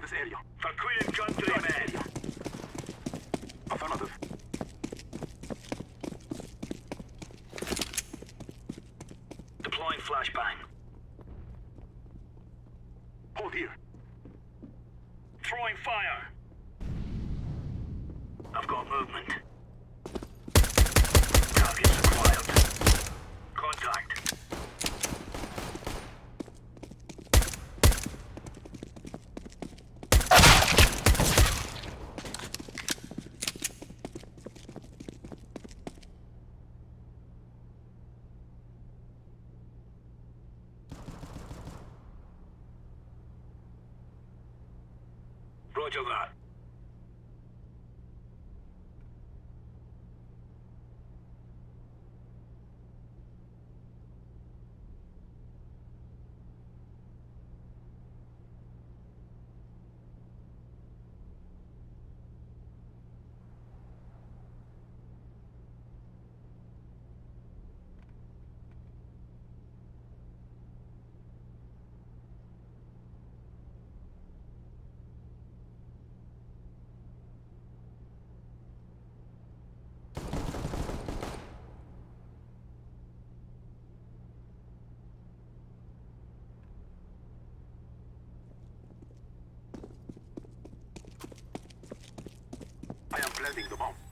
this area. For Queen and Country, men. Affirmative. Deploying flashbang. Hold here. Throwing fire. I've got movement. Targets acquired. Contact. Roger that. I am planting the bomb.